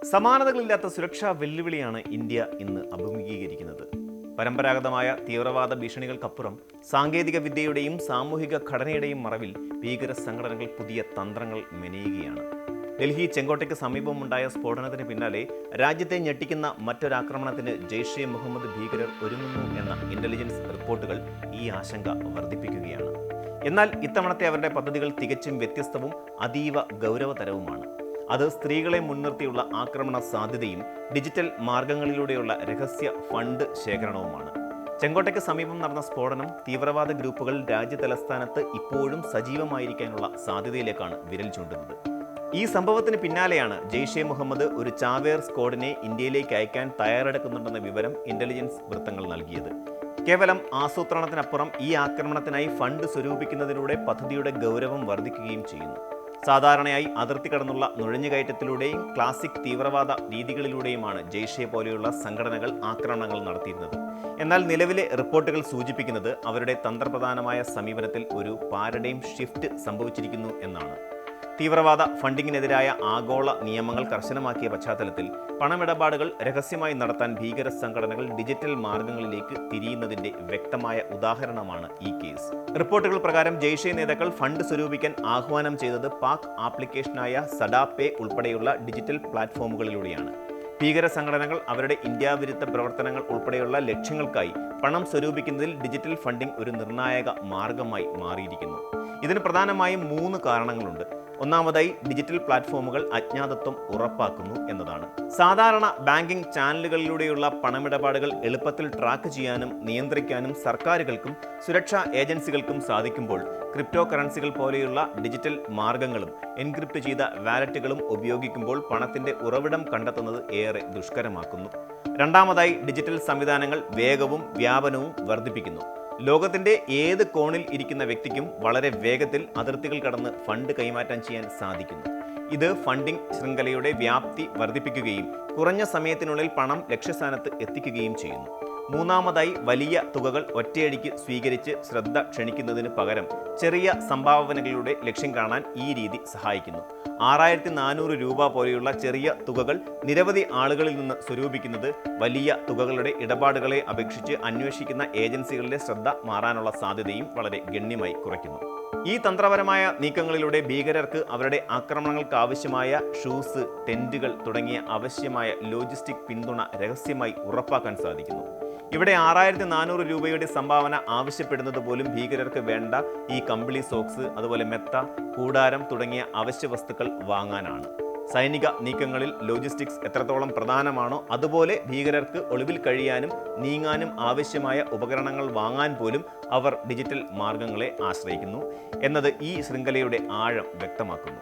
സമാനതകളില്ലാത്ത സുരക്ഷാ വെല്ലുവിളിയാണ് ഇന്ത്യ ഇന്ന് അഭിമുഖീകരിക്കുന്നത്. പരമ്പരാഗതമായ തീവ്രവാദ ഭീഷണികൾക്കപ്പുറം സാങ്കേതിക വിദ്യയുടെയും സാമൂഹിക ഘടനയുടെയും മറവിൽ ഭീകര സംഘടനകൾ പുതിയ തന്ത്രങ്ങൾ മെനയുകയാണ്. ഡൽഹി ചെങ്കോട്ടയ്ക്ക് സമീപമുണ്ടായ സ്ഫോടനത്തിന് പിന്നാലെ രാജ്യത്തെ ഞെട്ടിക്കുന്ന മറ്റൊരാക്രമണത്തിന് ജെയ്ഷെ മുഹമ്മദ് ഭീകരർ ഒരുങ്ങുന്നു എന്ന ഇന്റലിജൻസ് റിപ്പോർട്ടുകൾ ഈ ആശങ്ക വർദ്ധിപ്പിക്കുകയാണ്. എന്നാൽ ഇത്തവണത്തെ അവരുടെ പദ്ധതികൾ തികച്ചും വ്യത്യസ്തവും അതീവ ഗൗരവതരവുമാണ്. അത് സ്ത്രീകളെ മുൻനിർത്തിയുള്ള ആക്രമണ സാധ്യതയും ഡിജിറ്റൽ മാർഗങ്ങളിലൂടെയുള്ള രഹസ്യ ഫണ്ട് ശേഖരണവുമാണ്. ചെങ്കോട്ടയ്ക്ക് സമീപം നടന്ന സ്ഫോടനം തീവ്രവാദ ഗ്രൂപ്പുകൾ രാജ്യതലസ്ഥാനത്ത് ഇപ്പോഴും സജീവമായിരിക്കാനുള്ള സാധ്യതയിലേക്കാണ് വിരൽ ചൂണ്ടുന്നത്. ഈ സംഭവത്തിന് പിന്നാലെയാണ് ജെയ്ഷെ മുഹമ്മദ് ഒരു ചാവേർ സ്ക്വാഡിനെ ഇന്ത്യയിലേക്ക് അയക്കാൻ തയ്യാറെടുക്കുന്നുണ്ടെന്ന വിവരം ഇന്റലിജൻസ് വൃത്തങ്ങൾ നൽകിയത്. കേവലം ആസൂത്രണത്തിനപ്പുറം ഈ ആക്രമണത്തിനായി ഫണ്ട് സ്വരൂപിക്കുന്നതിലൂടെ പദ്ധതിയുടെ ഗൗരവം വർദ്ധിക്കുകയും ചെയ്യുന്നു. സാധാരണയായി അതിർത്തി കടന്നുള്ള നുഴഞ്ഞുകയറ്റത്തിലൂടെയും ക്ലാസിക് തീവ്രവാദ രീതികളിലൂടെയുമാണ് ജെയ്ഷെ പോലെയുള്ള സംഘടനകൾ ആക്രമണങ്ങൾ നടത്തിയിരുന്നത്. എന്നാൽ നിലവിലെ റിപ്പോർട്ടുകൾ സൂചിപ്പിക്കുന്നത് അവരുടെ തന്ത്രപ്രധാനമായ സമീപനത്തിൽ ഒരു പാരഡൈം ഷിഫ്റ്റ് സംഭവിച്ചിരിക്കുന്നു എന്നാണ്. തീവ്രവാദ ഫണ്ടിങ്ങിനെതിരായ ആഗോള നിയമങ്ങൾ കർശനമാക്കിയ പശ്ചാത്തലത്തിൽ പണമിടപാടുകൾ രഹസ്യമായി നടത്താൻ ഭീകര സംഘടനകൾ ഡിജിറ്റൽ മാർഗങ്ങളിലേക്ക് തിരിയുന്നതിന്റെ വ്യക്തമായ ഉദാഹരണമാണ് ഈ കേസ്. റിപ്പോർട്ടുകൾ പ്രകാരം ജെയ്ഷെ നേതാക്കൾ ഫണ്ട് സ്വരൂപിക്കാൻ ആഹ്വാനം ചെയ്തത് പാക് ആപ്ലിക്കേഷനായ സഡാപേ ഉൾപ്പെടെയുള്ള ഡിജിറ്റൽ പ്ലാറ്റ്ഫോമുകളിലൂടെയാണ്. ഭീകര സംഘടനകൾ അവരുടെ ഇന്ത്യ വിരുദ്ധ പ്രവർത്തനങ്ങൾ ഉൾപ്പെടെയുള്ള ലക്ഷ്യങ്ങൾക്കായി പണം സ്വരൂപിക്കുന്നതിൽ ഡിജിറ്റൽ ഫണ്ടിംഗ് ഒരു നിർണായക മാർഗമായി മാറിയിരിക്കുന്നു. ഇതിന് പ്രധാനമായും 3 കാരണങ്ങളുണ്ട്. ഒന്നാമതായി, ഡിജിറ്റൽ പ്ലാറ്റ്ഫോമുകൾ അജ്ഞാതത്വം ഉറപ്പാക്കുന്നു എന്നതാണ്. സാധാരണ ബാങ്കിംഗ് ചാനലുകളിലൂടെയുള്ള പണമിടപാടുകൾ എളുപ്പത്തിൽ ട്രാക്ക് ചെയ്യാനും നിയന്ത്രിക്കാനും സർക്കാരുകൾക്കും സുരക്ഷാ ഏജൻസികൾക്കും സാധിക്കുമ്പോൾ ക്രിപ്റ്റോ കറൻസികൾ പോലെയുള്ള ഡിജിറ്റൽ മാർഗങ്ങളും എൻക്രിപ്റ്റ് ചെയ്ത വാലറ്റുകളും ഉപയോഗിക്കുമ്പോൾ പണത്തിന്റെ ഉറവിടം കണ്ടെത്തുന്നത് ഏറെ ദുഷ്കരമാക്കുന്നു. രണ്ടാമതായി, ഡിജിറ്റൽ സംവിധാനങ്ങൾ വേഗവും വ്യാപനവും വർദ്ധിപ്പിക്കുന്നു. ലോകത്തിന്റെ ഏത് കോണിൽ ഇരിക്കുന്ന വ്യക്തിക്കും വളരെ വേഗത്തിൽ അതിർത്തികൾ കടന്ന് ഫണ്ട് കൈമാറ്റം ചെയ്യാൻ സാധിക്കുന്നു. ഇത് ഫണ്ടിംഗ് ശൃംഖലയുടെ വ്യാപ്തി വർദ്ധിപ്പിക്കുകയും കുറഞ്ഞ സമയത്തിനുള്ളിൽ പണം ലക്ഷ്യസ്ഥാനത്ത് എത്തിക്കുകയും ചെയ്യുന്നു. മൂന്നാമതായി, വലിയ തുകകൾ ഒറ്റയടിക്ക് സ്വീകരിച്ച് ശ്രദ്ധ ക്ഷണിക്കുന്നതിന് പകരം ചെറിയ സംഭാവനകളുടെ ലക്ഷ്യം കാണാൻ ഈ രീതി സഹായിക്കുന്നു. 6400 രൂപ പോലെയുള്ള ചെറിയ തുകകൾ നിരവധി ആളുകളിൽ നിന്ന് സ്വരൂപിക്കുന്നത് വലിയ തുകകളുടെ ഇടപാടുകളെ അപേക്ഷിച്ച് അന്വേഷിക്കുന്ന ഏജൻസികളുടെ ശ്രദ്ധ മാറാനുള്ള സാധ്യതയും വളരെ ഗണ്യമായി കുറയ്ക്കുന്നു. ഈ തന്ത്രപരമായ നീക്കങ്ങളിലൂടെ ഭീകരർക്ക് അവരുടെ ആക്രമണങ്ങൾക്ക് ആവശ്യമായ ഷൂസ്, ടെന്റുകൾ തുടങ്ങിയ ആവശ്യമായ ലോജിസ്റ്റിക് പിന്തുണ രഹസ്യമായി ഉറപ്പാക്കാൻ സാധിക്കുന്നു. ഇവിടെ 6400 രൂപയുടെ സംഭാവന ആവശ്യപ്പെടുന്നത് പോലും ഭീകരർക്ക് വേണ്ട ഈ കമ്പിളി സോക്സ്, അതുപോലെ മെത്ത, കൂടാരം തുടങ്ങിയ അവശ്യ വസ്തുക്കൾ വാങ്ങാനാണ്. സൈനിക നീക്കങ്ങളിൽ ലോജിസ്റ്റിക്സ് എത്രത്തോളം പ്രധാനമാണോ അതുപോലെ ഭീകരർക്ക് ഒളിവിൽ കഴിയാനും നീങ്ങാനും ആവശ്യമായ ഉപകരണങ്ങൾ വാങ്ങാൻ പോലും അവർ ഡിജിറ്റൽ മാർഗങ്ങളെ ആശ്രയിക്കുന്നു എന്നത് ഈ ശൃംഖലയുടെ ആഴം വ്യക്തമാക്കുന്നു.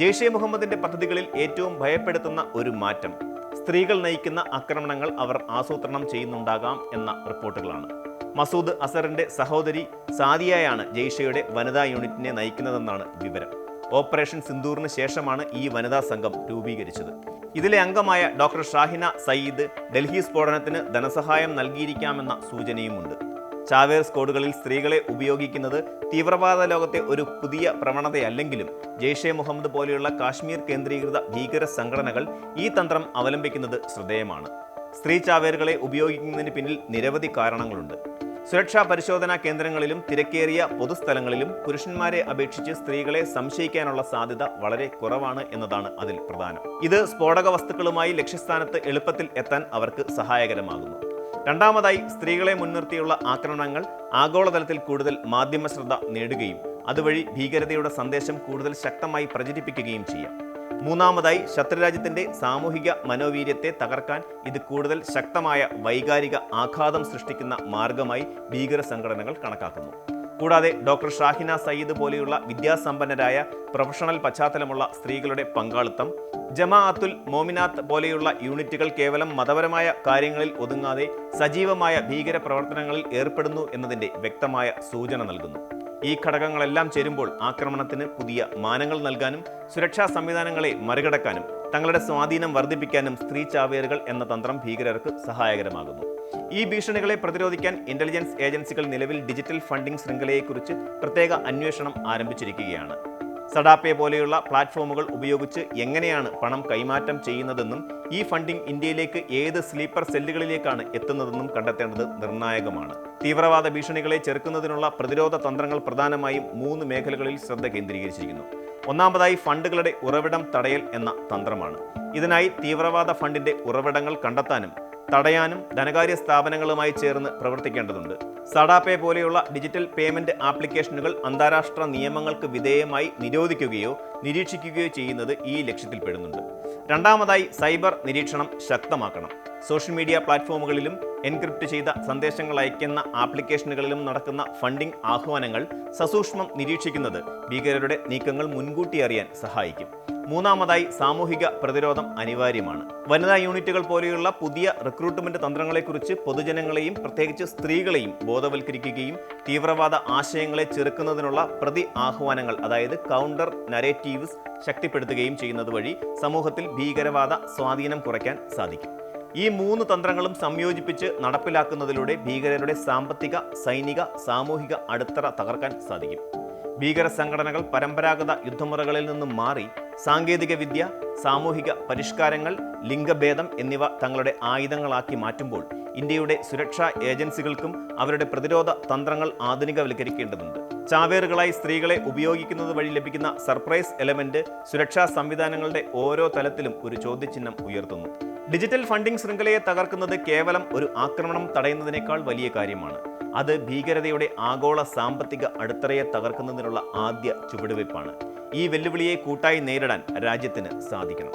ജെയ്ഷെ മുഹമ്മദിന്റെ പദ്ധതികളിൽ ഏറ്റവും ഭയപ്പെടുത്തുന്ന ഒരു മാറ്റം സ്ത്രീകൾ നയിക്കുന്ന ആക്രമണങ്ങൾ അവർ ആസൂത്രണം ചെയ്യുന്നുണ്ടാകാം എന്ന റിപ്പോർട്ടുകളാണ്. മസൂദ് അസറിന്റെ സഹോദരി സാദിയയാണ് ജെയ്ഷെയുടെ വനിതാ യൂണിറ്റിനെ നയിക്കുന്നതെന്നാണ് വിവരം. ഓപ്പറേഷൻ സിന്ദൂറിന് ശേഷമാണ് ഈ വനിതാ സംഘം രൂപീകരിച്ചത്. ഇതിലെ അംഗമായ ഡോക്ടർ ഷാഹിന സയ്യിദ് ഡൽഹി സ്ഫോടനത്തിന് ധനസഹായം നൽകിയിരിക്കാമെന്ന സൂചനയുമുണ്ട്. ചാവേർ സ്ക്വാഡുകളിൽ സ്ത്രീകളെ ഉപയോഗിക്കുന്നത് തീവ്രവാദ ലോകത്തെ ഒരു പുതിയ പ്രവണതയല്ലെങ്കിലും ജെയ്ഷെ മുഹമ്മദ് പോലെയുള്ള കാശ്മീർ കേന്ദ്രീകൃത ഭീകര സംഘടനകൾ ഈ തന്ത്രം അവലംബിക്കുന്നത് ശ്രദ്ധേയമാണ്. സ്ത്രീ ചാവേറുകളെ ഉപയോഗിക്കുന്നതിന് പിന്നിൽ നിരവധി കാരണങ്ങളുണ്ട്. സുരക്ഷാ പരിശോധനാ കേന്ദ്രങ്ങളിലും തിരക്കേറിയ പൊതുസ്ഥലങ്ങളിലും പുരുഷന്മാരെ അപേക്ഷിച്ച് സ്ത്രീകളെ സംശയിക്കാനുള്ള സാധ്യത വളരെ കുറവാണ് എന്നതാണ് അതിൽ പ്രധാനം. ഇത് സ്ഫോടക വസ്തുക്കളുമായി ലക്ഷ്യസ്ഥാനത്ത് എളുപ്പത്തിൽ എത്താൻ അവർക്ക് സഹായകരമാകുന്നു. രണ്ടാമതായി, സ്ത്രീകളെ മുൻനിർത്തിയുള്ള ആക്രമണങ്ങൾ ആഗോളതലത്തിൽ കൂടുതൽ മാധ്യമ ശ്രദ്ധ നേടുകയും അതുവഴി ഭീകരതയുടെ സന്ദേശം കൂടുതൽ ശക്തമായി പ്രചരിപ്പിക്കുകയും ചെയ്യാം. മൂന്നാമതായി, ശത്രുരാജ്യത്തിന്റെ സാമൂഹിക മനോവീര്യത്തെ തകർക്കാൻ ഇത് കൂടുതൽ ശക്തമായ വൈകാരിക ആഘാതം സൃഷ്ടിക്കുന്ന മാർഗമായി ഭീകര സംഘടനകൾ കണക്കാക്കുന്നു. കൂടാതെ ഡോക്ടർ ഷാഹിന സയ്യിദ് പോലെയുള്ള വിദ്യാസമ്പന്നരായ പ്രൊഫഷണൽ പശ്ചാത്തലമുള്ള സ്ത്രീകളുടെ പങ്കാളിത്തം, ജമാഅത്തുൽ മോമിനാത്ത് പോലെയുള്ള യൂണിറ്റുകൾ കേവലം മതപരമായ കാര്യങ്ങളിൽ ഒതുങ്ങാതെ സജീവമായ ഭീകര പ്രവർത്തനങ്ങളിൽ ഏർപ്പെടുന്നു എന്നതിന്റെ വ്യക്തമായ സൂചന നൽകുന്നു. ഈ ഘടകങ്ങളെല്ലാം ചേരുമ്പോൾ ആക്രമണത്തിന് പുതിയ മാനങ്ങൾ നൽകാനും സുരക്ഷാ സംവിധാനങ്ങളെ മറികടക്കാനും തങ്ങളുടെ സ്വാധീനം വർദ്ധിപ്പിക്കാനും സ്ത്രീ ചാവേറുകൾ എന്ന തന്ത്രം ഭീകരർക്ക് സഹായകരമാകുന്നു. ഈ ഭീഷണികളെ പ്രതിരോധിക്കാൻ ഇന്റലിജൻസ് ഏജൻസികൾ നിലവിൽ ഡിജിറ്റൽ ഫണ്ടിംഗ് ശൃംഖലയെക്കുറിച്ച് പ്രത്യേക അന്വേഷണം ആരംഭിച്ചിരിക്കുകയാണ്. സഡാപ്പേ പോലെയുള്ള പ്ലാറ്റ്ഫോമുകൾ ഉപയോഗിച്ച് എങ്ങനെയാണ് പണം കൈമാറ്റം ചെയ്യുന്നതെന്നും ഈ ഫണ്ടിംഗ് ഇന്ത്യയിലേക്ക് ഏത് സ്ലീപ്പർ സെല്ലുകളിലേക്കാണ് എത്തുന്നതെന്നും കണ്ടെത്തേണ്ടത് നിർണായകമാണ്. തീവ്രവാദ ഭീഷണികളെ ചെറുക്കുന്നതിനുള്ള പ്രതിരോധ തന്ത്രങ്ങൾ പ്രധാനമായും 3 മേഖലകളിൽ ശ്രദ്ധ കേന്ദ്രീകരിച്ചിരിക്കുന്നു. ഒന്നാമതായി ഫണ്ടുകളുടെ ഉറവിടം തടയൽ എന്ന തന്ത്രമാണ്. ഇതിനായി തീവ്രവാദ ഫണ്ടിന്റെ ഉറവിടങ്ങൾ കണ്ടെത്താനും തടയാനും ധനകാര്യ സ്ഥാപനങ്ങളുമായി ചേർന്ന് പ്രവർത്തിക്കേണ്ടതുണ്ട്. സഡാപ്പേ പോലെയുള്ള ഡിജിറ്റൽ പേയ്മെന്റ് ആപ്ലിക്കേഷനുകൾ അന്താരാഷ്ട്ര നിയമങ്ങൾക്ക് വിധേയമായി നിരോധിക്കുകയോ നിരീക്ഷിക്കുകയോ ചെയ്യുന്നത് ഈ ലക്ഷ്യത്തിൽപ്പെടുന്നുണ്ട്. രണ്ടാമതായി സൈബർ നിരീക്ഷണം ശക്തമാക്കണം. സോഷ്യൽ മീഡിയ പ്ലാറ്റ്ഫോമുകളിലും എൻക്രിപ്റ്റ് ചെയ്ത സന്ദേശങ്ങൾ അയക്കുന്ന ആപ്ലിക്കേഷനുകളിലും നടക്കുന്ന ഫണ്ടിംഗ് ആഹ്വാനങ്ങൾ സസൂക്ഷ്മം നിരീക്ഷിക്കുന്നത് ഭീകരരുടെ നീക്കങ്ങൾ മുൻകൂട്ടി അറിയാൻ സഹായിക്കും. മൂന്നാമതായി സാമൂഹിക പ്രതിരോധം അനിവാര്യമാണ്. വനിതാ യൂണിറ്റുകൾ പോലെയുള്ള പുതിയ റിക്രൂട്ട്മെന്റ് തന്ത്രങ്ങളെക്കുറിച്ച് പൊതുജനങ്ങളെയും പ്രത്യേകിച്ച് സ്ത്രീകളെയും ബോധവൽക്കരിക്കുകയും തീവ്രവാദ ആശയങ്ങളെ ചെറുക്കുന്നതിനുള്ള പ്രതി ആഹ്വാനങ്ങൾ അതായത് കൗണ്ടർ നരേറ്റീവ്സ് ശക്തിപ്പെടുത്തുകയും ചെയ്യുന്നത് വഴി സമൂഹത്തിൽ ഭീകരവാദ സ്വാധീനം കുറയ്ക്കാൻ സാധിക്കും. ഈ 3 തന്ത്രങ്ങളും സംയോജിപ്പിച്ച് നടപ്പിലാക്കുന്നതിലൂടെ ഭീകരരുടെ സാമ്പത്തിക, സൈനിക, സാമൂഹിക അടിത്തറ തകർക്കാൻ സാധിക്കും. ഭീകര സംഘടനകൾ പരമ്പരാഗത യുദ്ധമുറകളിൽ നിന്നും മാറി സാങ്കേതിക വിദ്യ, സാമൂഹിക പരിഷ്കാരങ്ങൾ, ലിംഗഭേദം എന്നിവ തങ്ങളുടെ ആയുധങ്ങളാക്കി മാറ്റുമ്പോൾ ഇന്ത്യയുടെ സുരക്ഷാ ഏജൻസികൾക്കും അവരുടെ പ്രതിരോധ തന്ത്രങ്ങൾ ആധുനികവൽക്കരിക്കേണ്ടതുണ്ട്. ചാവേറുകളായി സ്ത്രീകളെ ഉപയോഗിക്കുന്നത് വഴി ലഭിക്കുന്ന സർപ്രൈസ് എലമെന്റ് സുരക്ഷാ സംവിധാനങ്ങളുടെ ഓരോ തലത്തിലും ഒരു ചോദ്യചിഹ്നം ഉയർത്തുന്നു. ഡിജിറ്റൽ ഫണ്ടിംഗ് ശൃംഖലയെ തകർക്കുന്നത് കേവലം ഒരു ആക്രമണം തടയുന്നതിനേക്കാൾ വലിയ കാര്യമാണ്. അത് ഭീകരതയുടെ ആഗോള സാമ്പത്തിക അടിത്തറയെ തകർക്കുന്നതിനുള്ള ആദ്യ ചുവടുവയ്പ്പാണ്. ഈ വെല്ലുവിളിയെ കൂട്ടായി നേരിടാൻ രാജ്യത്തിന് സാധിക്കണം.